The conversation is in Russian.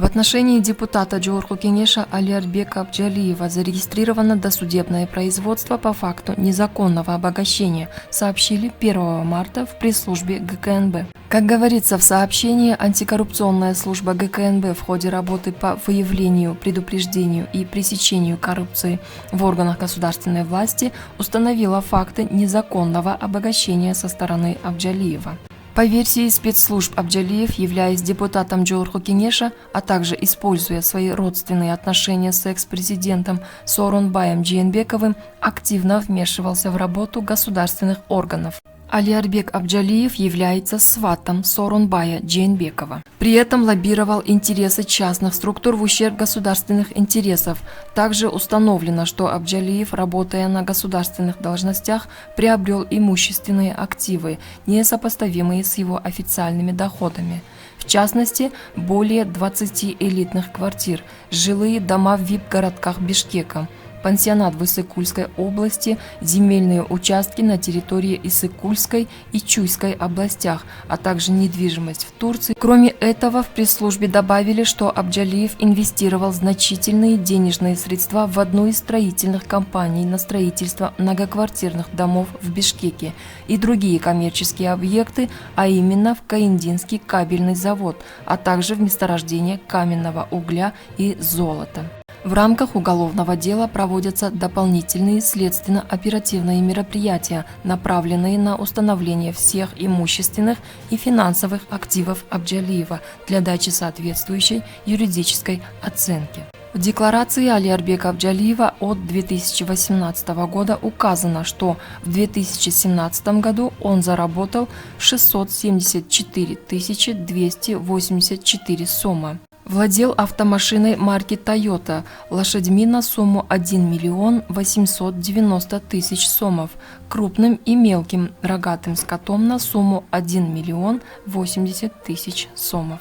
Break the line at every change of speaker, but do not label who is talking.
В отношении депутата Джорху Кенеша Алиарбека Абджалиева зарегистрировано досудебное производство по факту незаконного обогащения, сообщили 1 марта в пресс-службе ГКНБ. Как говорится в сообщении, антикоррупционная служба ГКНБ в ходе работы по выявлению, предупреждению и пресечению коррупции в органах государственной власти установила факты незаконного обогащения со стороны Абджалиева. По версии спецслужб, Абджалиев, являясь депутатом Джорху Кенеша, а также используя свои родственные отношения с экс-президентом Сооронбаем Джейнбековым, активно вмешивался в работу государственных органов. Алиарбек Абджалиев является сватом Сооронбая Джейнбекова. При этом лоббировал интересы частных структур в ущерб государственных интересов. Также установлено, что Абджалиев, работая на государственных должностях, приобрел имущественные активы, несопоставимые с его официальными доходами. В частности, более 20 элитных квартир, жилые дома в VIP-городках Бишкека, пансионат в Иссык-Кульской области, земельные участки на территории Иссык-Кульской и Чуйской областях, а также недвижимость в Турции. Кроме этого, в пресс-службе добавили, что Абджалиев инвестировал значительные денежные средства в одну из строительных компаний на строительство многоквартирных домов в Бишкеке и другие коммерческие объекты, а именно в Каиндинский кабельный завод, а также в месторождение каменного угля и золота. В рамках уголовного дела проводятся дополнительные следственно-оперативные мероприятия, направленные на установление всех имущественных и финансовых активов Абджалиева для дачи соответствующей юридической оценки. В декларации Алиарбека Абджалиева от 2018 года указано, что в 2017 году он заработал 674 284 сомы. Владел автомашиной марки Toyota, лошадьми на сумму 1 миллион 890 тысяч сомов, крупным и мелким рогатым скотом на сумму 1 миллион 80 тысяч сомов.